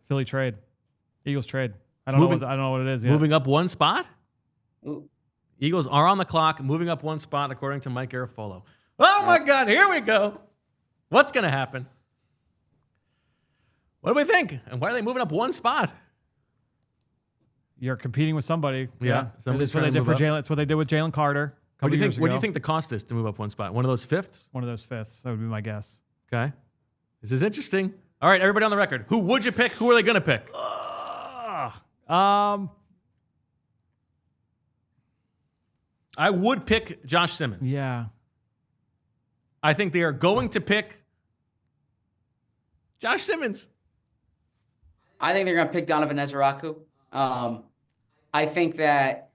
Philly trade. Eagles trade. I don't know what it is yet. Moving up one spot? Ooh. Eagles are on the clock, moving up one spot, according to Mike Garafolo. Oh, my God. Here we go. What's going to happen? What do we think? And why are they moving up one spot? You're competing with somebody. Yeah. That's what they did for Jalen. That's what they did with Jalen Carter. What do you think the cost is to move up one spot? One of those fifths? One of those fifths. That would be my guess. Okay. This is interesting. All right, everybody on the record. Who would you pick? Who are they going to pick? I would pick Josh Simmons. Yeah. I think they are going to pick Josh Simmons. I think they're going to pick Donovan Ezraku. I think that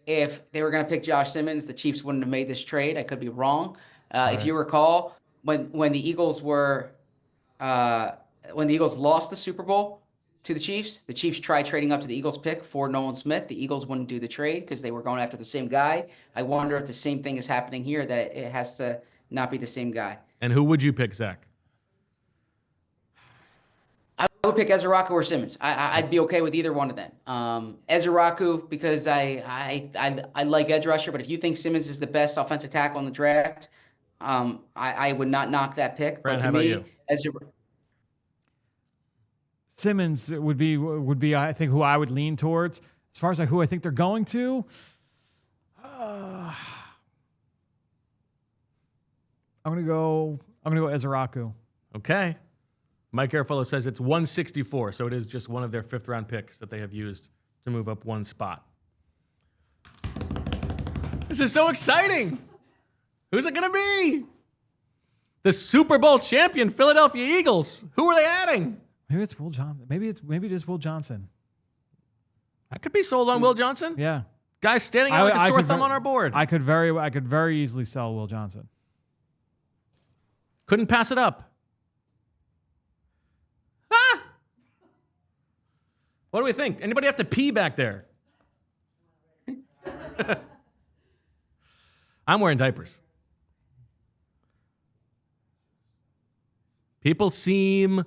if they were going to pick Josh Simmons, the Chiefs wouldn't have made this trade. I could be wrong. If you recall, when the Eagles lost the Super Bowl to the Chiefs tried trading up to the Eagles pick for Nolan Smith. The Eagles wouldn't do the trade because they were going after the same guy. I wonder if the same thing is happening here, that it has to not be the same guy. And who would you pick, Zach? I would pick Ezraku or Simmons. I'd be okay with either one of them. Ezraku because I like edge rusher, but if you think Simmons is the best offensive tackle in the draft, I would not knock that pick. Brad, but to how me, about you? Simmons would be I think who I would lean towards. As far as who I think they're going to, I'm gonna go Ezraku. Okay. Mike Garafolo says it's 164, so it is just one of their fifth-round picks that they have used to move up one spot. This is so exciting. Who's it going to be? The Super Bowl champion Philadelphia Eagles. Who are they adding? Maybe it's Will Johnson. Maybe it is Will Johnson. I could be sold on Will Johnson. Yeah. Guy's standing out like a sore thumb on our board. I could very easily sell Will Johnson. Couldn't pass it up. What do we think? Anybody have to pee back there? I'm wearing diapers. People seem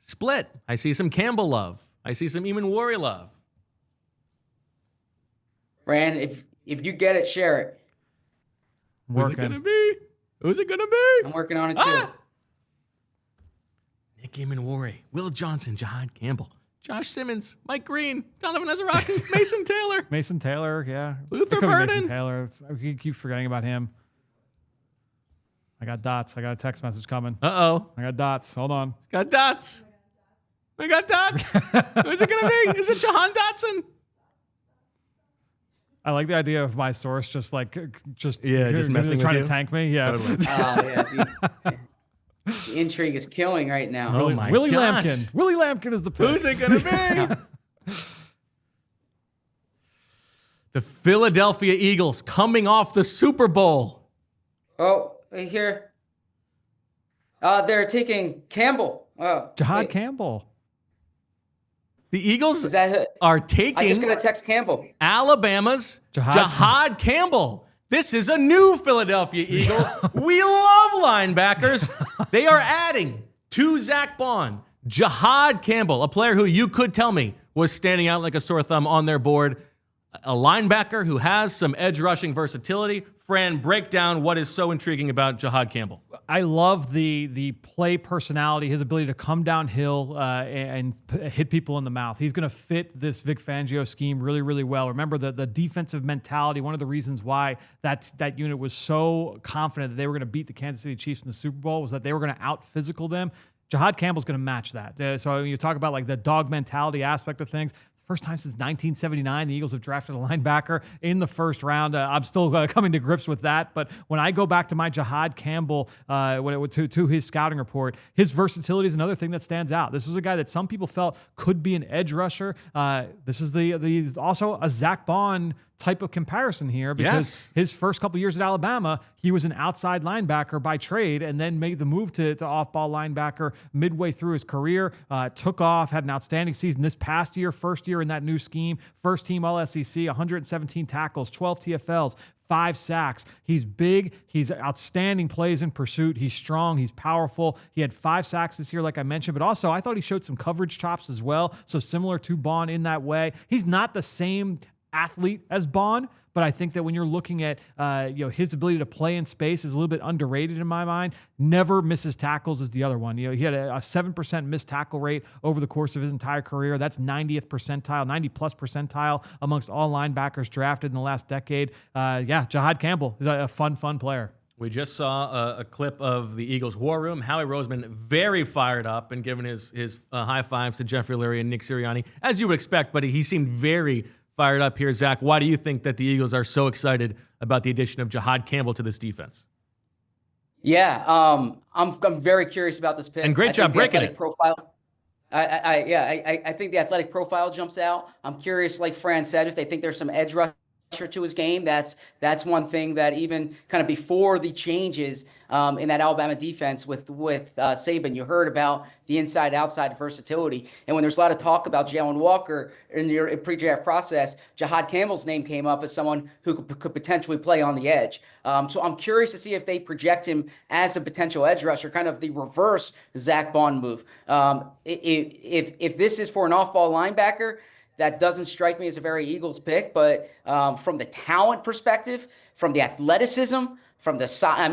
split. I see some Campbell love. I see some Eamon Worry love. Rand, if you get it, share it. Who's it gonna be? Who's it gonna be? I'm working on it too. Nick Eamon Worry, Will Johnson, Jihaad Campbell, Josh Simmons, Mike Green, Donovan Ezraku, Mason Taylor. Mason Taylor, yeah. Luther Burden. Mason Taylor. I keep forgetting about him. I got dots. I got a text message coming. Uh-oh. I got dots. Hold on. Got dots. We got dots. Who's it going to be? Is it Jahan Dotson? I like the idea of my source just messing trying with to tank me. Yeah. Totally. The intrigue is killing right now. Oh my Willie gosh. Lampkin. Willie Lampkin is the pick. Who's it going to be? The Philadelphia Eagles coming off the Super Bowl. Oh, here. They're taking Campbell. Jihaad Campbell. The Eagles Is that are taking I just got to text Campbell. Alabama's Jihaad Jihaad Campbell. This is a new Philadelphia Eagles. We love linebackers. They are adding to Zach Bond, Jihaad Campbell, a player who you could tell me was standing out like a sore thumb on their board. A linebacker who has some edge rushing versatility. Fran, break down what is so intriguing about Jihaad Campbell. I love the play personality, his ability to come downhill and hit people in the mouth. He's going to fit this Vic Fangio scheme really, really well. Remember the defensive mentality. One of the reasons why that unit was so confident that they were going to beat the Kansas City Chiefs in the Super Bowl was that they were going to out-physical them. Jihaad Campbell's going to match that. So you talk about like the dog mentality aspect of things. First time since 1979, the Eagles have drafted a linebacker in the first round. I'm still coming to grips with that. But when I go back to my Jihaad Campbell, to his scouting report, his versatility is another thing that stands out. This was a guy that some people felt could be an edge rusher. This is he's also a Zach Bond type of comparison here because his first couple years at Alabama, he was an outside linebacker by trade and then made the move to off-ball linebacker midway through his career, took off, had an outstanding season this past year, first year in that new scheme, first team All-SEC, 117 tackles, 12 TFLs, 5 sacks. He's big. He's outstanding plays in pursuit. He's strong. He's powerful. He had 5 sacks this year, like I mentioned, but also I thought he showed some coverage chops as well. So similar to Bond in that way. He's not the same athlete as Bond, but I think that when you're looking at his ability to play in space is a little bit underrated in my mind. Never misses tackles is the other one. He had a 7% missed tackle rate over the course of his entire career. That's 90th percentile, 90 plus percentile amongst all linebackers drafted in the last decade. Jihaad Campbell is a fun player. We just saw a clip of the Eagles War Room. Howie Roseman very fired up and giving his high fives to Jeffrey Lurie and Nick Sirianni, as you would expect, but he seemed very fired up here. Zach, why do you think that the Eagles are so excited about the addition of Jihaad Campbell to this defense? Yeah, I'm very curious about this pick. And great job breaking it. Profile. I think the athletic profile jumps out. I'm curious, like Fran said, if they think there's some edge rusher to his game. That's one thing that even kind of before the changes in that Alabama defense with Saban, you heard about the inside-outside versatility. And when there's a lot of talk about Jalen Walker in your pre-draft process, Jihaad Campbell's name came up as someone who could potentially play on the edge. So I'm curious to see if they project him as a potential edge rusher, kind of the reverse Zach Bond move. If this is for an off-ball linebacker, that doesn't strike me as a very Eagles pick, but from the talent perspective, from the athleticism, from the size,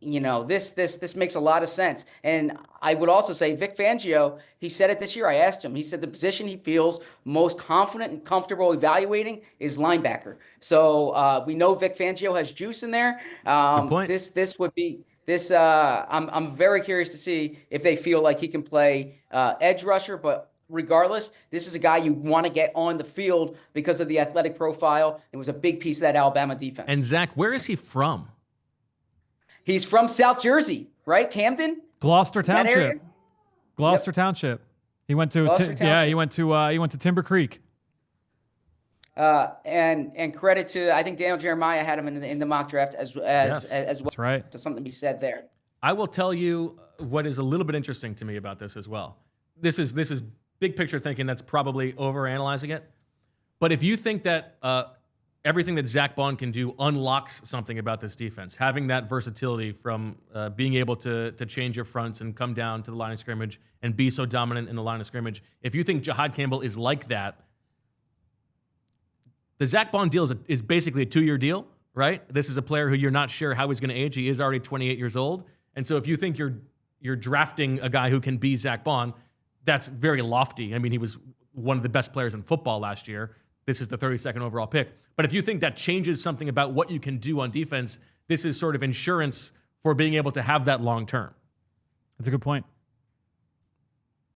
this makes a lot of sense. And I would also say Vic Fangio, he said it this year. I asked him. He said the position he feels most confident and comfortable evaluating is linebacker. So we know Vic Fangio has juice in there. Good point. This would be. I'm very curious to see if they feel like he can play edge rusher, but regardless, this is a guy you want to get on the field because of the athletic profile. It was a big piece of that Alabama defense. And Zach, where is he from? He's from South Jersey, right? Camden? Gloucester Township. Gloucester Township. He went to he went to Timber Creek. And credit to, I think Daniel Jeremiah had him in the mock draft as well. That's right. So something to be said there. I will tell you what is a little bit interesting to me about this as well. This is big picture thinking that's probably overanalyzing it. But if you think that everything that Zach Bond can do unlocks something about this defense, having that versatility from being able to change your fronts and come down to the line of scrimmage and be so dominant in the line of scrimmage, if you think Jihaad Campbell is like that, the Zach Bond deal is basically a 2-year deal, right? This is a player who you're not sure how he's going to age. He is already 28 years old. And so if you think you're drafting a guy who can be Zach Bond, that's very lofty. I mean, he was one of the best players in football last year. This is the 32nd overall pick. But if you think that changes something about what you can do on defense, this is sort of insurance for being able to have that long term. That's a good point.